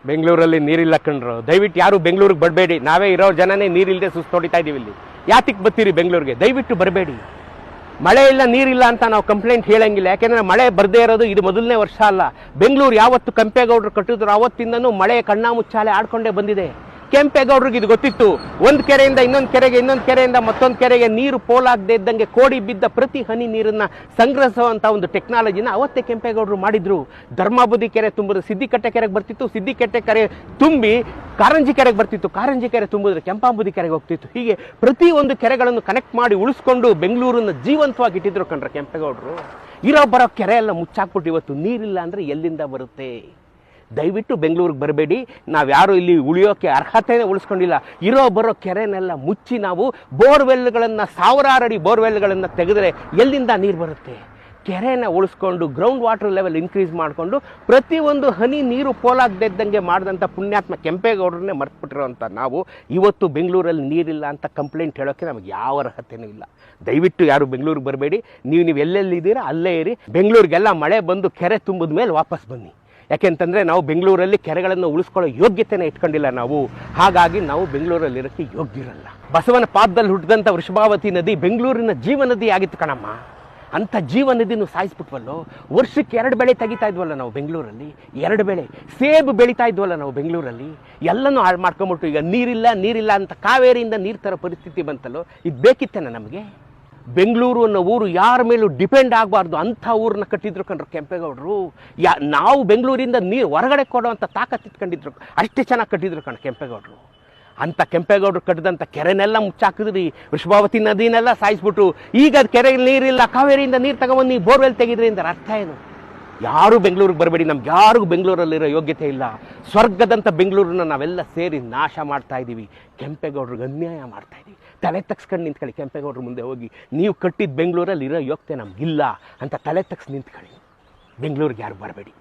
ಬೆಂಗಳೂರಲ್ಲಿ ನೀರಿಲ್ಲ ಕಣ್ರು. ದಯವಿಟ್ಟು ಯಾರು ಬೆಂಗಳೂರಿಗೆ ಬರಬೇಡಿ. ನಾವೇ ಇರೋ ಜನನೇ ನೀರಿಲ್ಲದೆ ಸುಸ್ತೋಡಿತಾ ಇದ್ದೀವಿ ಇಲ್ಲಿ. ಯಾತಿಗೆ ಬರ್ತೀರಿ ಬೆಂಗಳೂರಿಗೆ? ದಯವಿಟ್ಟು ಬರಬೇಡಿ. ಮಳೆ ಇಲ್ಲ ನೀರಿಲ್ಲ ಅಂತ ನಾವು ಕಂಪ್ಲೇಂಟ್ ಹೇಳಂಗಿಲ್ಲ. ಯಾಕೆಂದರೆ ಮಳೆ ಬರದೇ ಇರೋದು ಇದು ಮೊದಲನೇ ವರ್ಷ ಅಲ್ಲ. ಬೆಂಗಳೂರು ಯಾವತ್ತು ಕೆಂಪೇಗೌಡರು ಕಟ್ಟಿದ್ರು ಆವತ್ತಿಂದನೂ ಮಳೆ ಕಣ್ಣಾಮುಚ್ಚಾಲೆ ಆಡ್ಕೊಂಡೇ ಬಂದಿದೆ. ಕೆಂಪೇಗೌಡರಿಗೆ ಇದು ಗೊತ್ತಿತ್ತು. ಒಂದು ಕೆರೆಯಿಂದ ಇನ್ನೊಂದು ಕೆರೆಗೆ, ಇನ್ನೊಂದು ಕೆರೆಯಿಂದ ಮತ್ತೊಂದು ಕೆರೆಗೆ ನೀರು ಪೋಲಾಗದೇ ಇದ್ದಂಗೆ ಕೋಡಿ ಬಿದ್ದ ಪ್ರತಿ ಹನಿ ನೀರನ್ನು ಸಂಗ್ರಹಿಸುವಂಥ ಒಂದು ಟೆಕ್ನಾಲಜಿನ ಅವತ್ತೇ ಕೆಂಪೇಗೌಡರು ಮಾಡಿದ್ರು. ಧರ್ಮಾಬುದಿ ಕೆರೆ ತುಂಬಿದ್ರೆ ಸಿದ್ದಿಕಟ್ಟೆ ಕೆರೆಗೆ ಬರ್ತಿತ್ತು, ಸಿದ್ದಿಕಟ್ಟೆ ಕೆರೆ ತುಂಬಿ ಕಾರಂಜಿ ಕೆರೆಗೆ ಬರ್ತಿತ್ತು, ಕಾರಂಜಿ ಕೆರೆ ತುಂಬಿದ್ರೆ ಕೆಂಪಾಂಬುದಿ ಕೆರೆಗೆ ಹೋಗ್ತಿತ್ತು. ಹೀಗೆ ಪ್ರತಿಯೊಂದು ಕೆರೆಗಳನ್ನು ಕನೆಕ್ಟ್ ಮಾಡಿ ಉಳಿಸ್ಕೊಂಡು ಬೆಂಗಳೂರನ್ನು ಜೀವಂತವಾಗಿ ಇಟ್ಟಿದ್ರು ಕಣ್ರೆ ಕೆಂಪೇಗೌಡರು. ಇರೋ ಬರೋ ಕೆರೆ ಎಲ್ಲ ಮುಚ್ಚಾಕ್ಬಿಟ್ಟು ಇವತ್ತು ನೀರಿಲ್ಲ ಅಂದರೆ ಎಲ್ಲಿಂದ ಬರುತ್ತೆ? ದಯವಿಟ್ಟು ಬೆಂಗಳೂರಿಗೆ ಬರಬೇಡಿ. ನಾವು ಯಾರು ಇಲ್ಲಿ ಉಳಿಯೋಕ್ಕೆ ಅರ್ಹತೆನೇ ಉಳಿಸ್ಕೊಂಡಿಲ್ಲ. ಇರೋ ಬರೋ ಕೆರೆನೆಲ್ಲ ಮುಚ್ಚಿ ನಾವು ಬೋರ್ವೆಲ್ಗಳನ್ನು, ಸಾವಿರಾರು ಅಡಿ ಬೋರ್ವೆಲ್ಗಳನ್ನು ತೆಗೆದರೆ ಎಲ್ಲಿಂದ ನೀರು ಬರುತ್ತೆ? ಕೆರೆನ ಉಳಿಸ್ಕೊಂಡು ಗ್ರೌಂಡ್ ವಾಟರ್ ಲೆವೆಲ್ ಇನ್ಕ್ರೀಸ್ ಮಾಡಿಕೊಂಡು ಪ್ರತಿಯೊಂದು ಹನಿ ನೀರು ಪೋಲಾಗದಿದ್ದಂಗೆ ಮಾಡಿದಂಥ ಪುಣ್ಯಾತ್ಮ ಕೆಂಪೇಗೌಡರನ್ನೇ ಮರ್ತ್ಬಿಟ್ಟಿರೋಂಥ ನಾವು ಇವತ್ತು ಬೆಂಗಳೂರಲ್ಲಿ ನೀರಿಲ್ಲ ಅಂತ ಕಂಪ್ಲೇಂಟ್ ಹೇಳೋಕ್ಕೆ ನಮಗೆ ಯಾವ ಅರ್ಹತೆಯೂ ಇಲ್ಲ. ದಯವಿಟ್ಟು ಯಾರು ಬೆಂಗಳೂರಿಗೆ ಬರಬೇಡಿ. ನೀವು ಎಲ್ಲೆಲ್ಲಿದ್ದೀರಾ ಅಲ್ಲೇ ಇರಿ. ಬೆಂಗಳೂರಿಗೆಲ್ಲ ಮಳೆ ಬಂದು ಕೆರೆ ತುಂಬಿದ ಮೇಲೆ ವಾಪಸ್ ಬನ್ನಿ. ಯಾಕೆಂತಂದರೆ ನಾವು ಬೆಂಗಳೂರಲ್ಲಿ ಕೆರೆಗಳನ್ನು ಉಳಿಸ್ಕೊಳ್ಳೋ ಯೋಗ್ಯತೆನೇ ಇಟ್ಕೊಂಡಿಲ್ಲ ನಾವು. ಹಾಗಾಗಿ ನಾವು ಬೆಂಗಳೂರಲ್ಲಿರೋಕ್ಕೆ ಯೋಗ್ಯರಲ್ಲ. ಬಸವನ ಪಾದದಲ್ಲಿ ಹುಟ್ಟಿದಂಥ ವೃಷಭಾವತಿ ನದಿ ಬೆಂಗಳೂರಿನ ಜೀವನದಿ ಆಗಿತ್ತು ಕಣಮ್ಮ. ಅಂಥ ಜೀವನದಿನೂ ಸಾಯಿಸ್ಬಿಟ್ವಲ್ಲೋ. ವರ್ಷಕ್ಕೆ 2 ಬೆಳೆ ತೆಗಿತಾ ಇದ್ವಲ್ಲ ನಾವು ಬೆಂಗಳೂರಲ್ಲಿ. 2 ಬೆಳೆ ಸೇಬು ಬೆಳೀತಾ ಇದ್ವಲ್ಲ ನಾವು ಬೆಂಗಳೂರಲ್ಲಿ. ಎಲ್ಲನೂ ಹಾಳು ಮಾಡ್ಕೊಂಬಿಟ್ಟು ಈಗ ನೀರಿಲ್ಲ ಅಂತ ಕಾವೇರಿಯಿಂದ ನೀರು ತರೋ ಪರಿಸ್ಥಿತಿ ಬಂತಲ್ಲೋ. ಇದು ಬೇಕಿತ್ತೇನೆ ನಮಗೆ? ಬೆಂಗಳೂರು ಅನ್ನೋ ಊರು ಯಾರ ಮೇಲೂ ಡಿಪೆಂಡ್ ಆಗಬಾರ್ದು ಅಂಥ ಊರನ್ನ ಕಟ್ಟಿದ್ರು ಕಣ್ರು ಕೆಂಪೇಗೌಡರು. ನಾವು ಬೆಂಗಳೂರಿಂದ ನೀರು ಹೊರಗಡೆ ಕೊಡೋವಂಥ ತಾಕತ್ತು ಇಟ್ಕೊಂಡಿದ್ರು. ಅಷ್ಟೇ ಚೆನ್ನಾಗಿ ಕಟ್ಟಿದ್ರು ಕಣ್ ಕೆಂಪೇಗೌಡರು. ಅಂಥ ಕೆಂಪೇಗೌಡರು ಕಟ್ಟಿದಂಥ ಕೆರೆನೆಲ್ಲ ಮುಚ್ಚಾಕಿದ್ರಿ, ವೃಷಭಾವತಿ ನದಿನೆಲ್ಲ ಸಾಯಿಸ್ಬಿಟ್ಟು ಈಗ ಅದು ಕೆರೆಗೆ ನೀರಿಲ್ಲ, ಕಾವೇರಿಯಿಂದ ನೀರು ತಗೊಂಬಂದು ನೀವು ಬೋರ್ವೆಲ್ ತೆಗೆದ್ರಿ ಅಂದ್ರೆ ಅರ್ಥ ಏನು? ಯಾರೂ ಬೆಂಗಳೂರಿಗೆ ಬರಬೇಡಿ. ನಮ್ಗೆ ಯಾರಿಗೂ ಬೆಂಗಳೂರಲ್ಲಿರೋ ಯೋಗ್ಯತೆ ಇಲ್ಲ. ಸ್ವರ್ಗದಂಥ ಬೆಂಗಳೂರನ್ನ ನಾವೆಲ್ಲ ಸೇರಿ ನಾಶ ಮಾಡ್ತಾ ಇದ್ದೀವಿ. ಕೆಂಪೇಗೌಡರಿಗೆ ಅನ್ಯಾಯ ಮಾಡ್ತಾ ಇದ್ದೀವಿ. ತಲೆ ತಗ್ಸ್ಕೊಂಡು ನಿಂತ್ಕೊಳ್ಳಿ ಕೆಂಪೇಗೌಡರು ಮುಂದೆ ಹೋಗಿ. ನೀವು ಕಟ್ಟಿದ ಬೆಂಗಳೂರಲ್ಲಿ ಇರೋ ಯೋಗ್ಯತೆ ನಮಗಿಲ್ಲ ಅಂತ ತಲೆ ತಗ್ಸಿ ನಿಂತ್ಕೊಳ್ಳಿ. ಬೆಂಗಳೂರಿಗೆ ಯಾರು ಬರಬೇಡಿ.